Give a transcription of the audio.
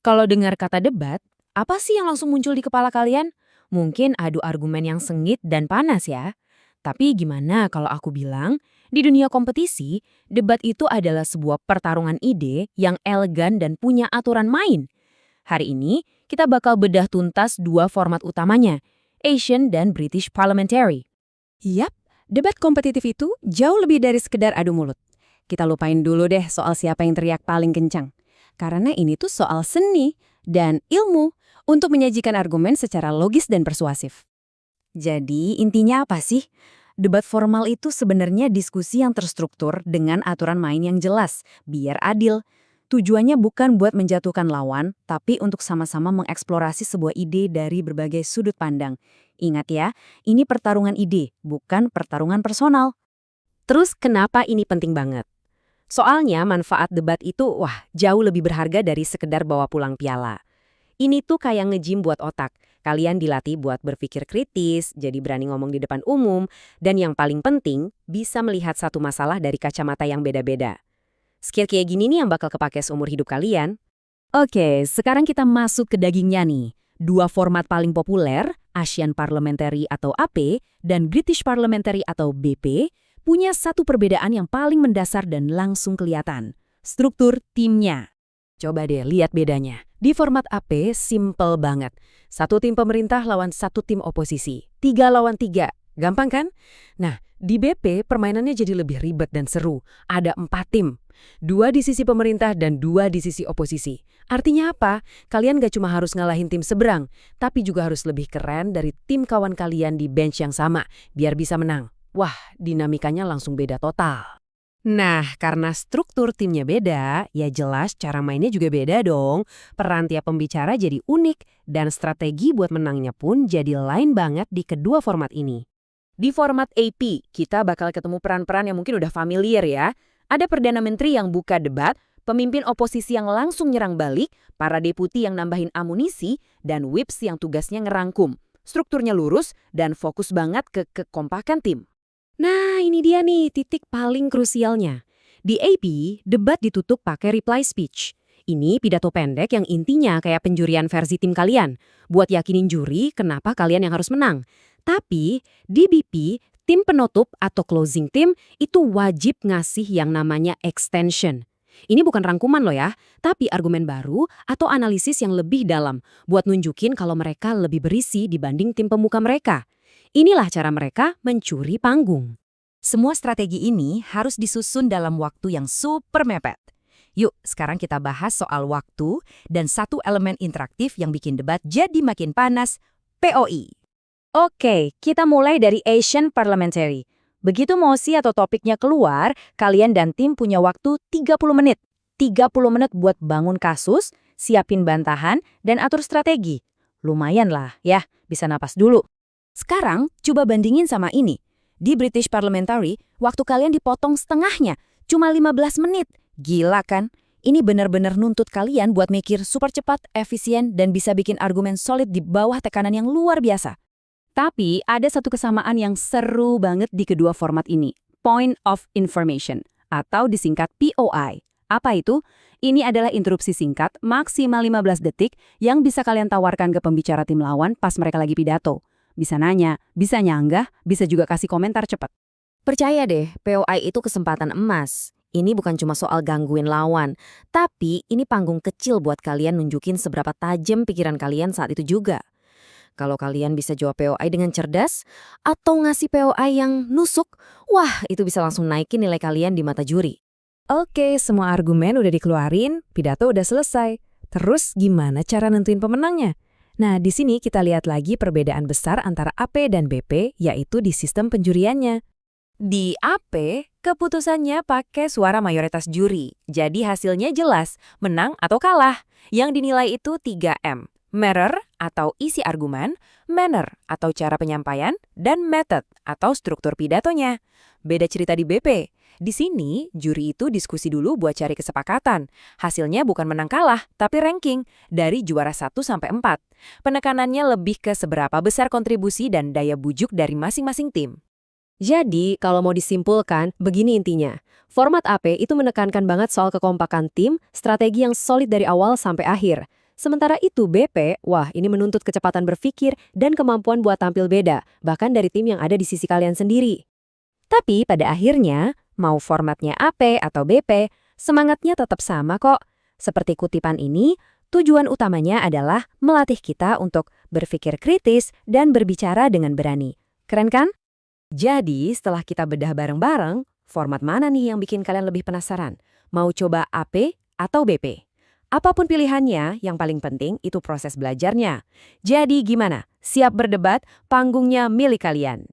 Kalau dengar kata debat, apa sih yang langsung muncul di kepala kalian? Mungkin adu argumen yang sengit dan panas ya. Tapi gimana kalau aku bilang, di dunia kompetisi, debat itu adalah sebuah pertarungan ide yang elegan dan punya aturan main. Hari ini, kita bakal bedah tuntas dua format utamanya, Asian dan British Parliamentary. Yap, debat kompetitif itu jauh lebih dari sekedar adu mulut. Kita lupain dulu deh soal siapa yang teriak paling kencang. Karena ini tuh soal seni dan ilmu untuk menyajikan argumen secara logis dan persuasif. Jadi, intinya apa sih? Debat formal itu sebenarnya diskusi yang terstruktur dengan aturan main yang jelas, biar adil. Tujuannya bukan buat menjatuhkan lawan, tapi untuk sama-sama mengeksplorasi sebuah ide dari berbagai sudut pandang. Ingat ya, ini pertarungan ide, bukan pertarungan personal. Terus kenapa ini penting banget? Soalnya manfaat debat itu, jauh lebih berharga dari sekedar bawa pulang piala. Ini tuh kayak nge-gym buat otak. Kalian dilatih buat berpikir kritis, jadi berani ngomong di depan umum, dan yang paling penting, bisa melihat satu masalah dari kacamata yang beda-beda. Skill kayak gini nih yang bakal kepake seumur hidup kalian. Oke, sekarang kita masuk ke dagingnya nih. Dua format paling populer, Asian Parliamentary atau AP dan British Parliamentary atau BP, punya satu perbedaan yang paling mendasar dan langsung kelihatan. Struktur timnya. Coba deh lihat bedanya. Di format AP, simple banget. Satu tim pemerintah lawan satu tim oposisi. 3 lawan 3. Gampang kan? Nah, di BP permainannya jadi lebih ribet dan seru. Ada 4 tim. 2 di sisi pemerintah dan 2 di sisi oposisi. Artinya apa? Kalian gak cuma harus ngalahin tim seberang, tapi juga harus lebih keren dari tim kawan kalian di bench yang sama, biar bisa menang. Wah, dinamikanya langsung beda total. Nah, karena struktur timnya beda, ya jelas cara mainnya juga beda dong. Peran tiap pembicara jadi unik, dan strategi buat menangnya pun jadi lain banget di kedua format ini. Di format AP, kita bakal ketemu peran-peran yang mungkin udah familiar ya. Ada Perdana Menteri yang buka debat, pemimpin oposisi yang langsung nyerang balik, para deputi yang nambahin amunisi, dan whips yang tugasnya ngerangkum. Strukturnya lurus dan fokus banget ke kekompakan tim. Nah, ini dia nih titik paling krusialnya. Di AP, debat ditutup pakai reply speech. Ini pidato pendek yang intinya kayak penjurian versi tim kalian, buat yakinin juri kenapa kalian yang harus menang. Tapi, di BP, tim penutup atau closing team itu wajib ngasih yang namanya extension. Ini bukan rangkuman loh ya, tapi argumen baru atau analisis yang lebih dalam, buat nunjukin kalau mereka lebih berisi dibanding tim pemuka mereka. Inilah cara mereka mencuri panggung. Semua strategi ini harus disusun dalam waktu yang super mepet. Yuk, sekarang kita bahas soal waktu dan satu elemen interaktif yang bikin debat jadi makin panas, POI. Oke, kita mulai dari Asian Parliamentary. Begitu mosi atau topiknya keluar, kalian dan tim punya waktu 30 menit. 30 menit buat bangun kasus, siapin bantahan, dan atur strategi. Lumayan lah, ya, bisa napas dulu. Sekarang, coba bandingin sama ini. Di British Parliamentary, waktu kalian dipotong setengahnya, cuma 15 menit. Gila kan? Ini benar-benar nuntut kalian buat mikir super cepat, efisien, dan bisa bikin argumen solid di bawah tekanan yang luar biasa. Tapi ada satu kesamaan yang seru banget di kedua format ini. Point of Information, atau disingkat POI. Apa itu? Ini adalah interupsi singkat, maksimal 15 detik, yang bisa kalian tawarkan ke pembicara tim lawan pas mereka lagi pidato. Bisa nanya, bisa nyanggah, bisa juga kasih komentar cepat. Percaya deh, POI itu kesempatan emas. Ini bukan cuma soal gangguin lawan, tapi ini panggung kecil buat kalian nunjukin seberapa tajam pikiran kalian saat itu juga. Kalau kalian bisa jawab POI dengan cerdas, atau ngasih POI yang nusuk, wah itu bisa langsung naikin nilai kalian di mata juri. Oke, semua argumen udah dikeluarin, pidato udah selesai. Terus gimana cara nentuin pemenangnya? Nah, di sini kita lihat lagi perbedaan besar antara AP dan BP, yaitu di sistem penjuriannya. Di AP, keputusannya pakai suara mayoritas juri. Jadi hasilnya jelas, menang atau kalah. Yang dinilai itu 3M. Matter atau isi argumen, manner atau cara penyampaian, dan method atau struktur pidatonya. Beda cerita di BP. Di sini, juri itu diskusi dulu buat cari kesepakatan. Hasilnya bukan menang kalah, tapi ranking dari juara 1 sampai 4. Penekanannya lebih ke seberapa besar kontribusi dan daya bujuk dari masing-masing tim. Jadi, kalau mau disimpulkan, begini intinya. Format AP itu menekankan banget soal kekompakan tim, strategi yang solid dari awal sampai akhir. Sementara itu BP, wah ini menuntut kecepatan berpikir dan kemampuan buat tampil beda, bahkan dari tim yang ada di sisi kalian sendiri. Tapi pada akhirnya, mau formatnya AP atau BP, semangatnya tetap sama kok. Seperti kutipan ini, tujuan utamanya adalah melatih kita untuk berpikir kritis dan berbicara dengan berani. Keren kan? Jadi, setelah kita bedah bareng-bareng, format mana nih yang bikin kalian lebih penasaran? Mau coba AP atau BP? Apapun pilihannya, yang paling penting itu proses belajarnya. Jadi gimana? Siap berdebat? Panggungnya milik kalian.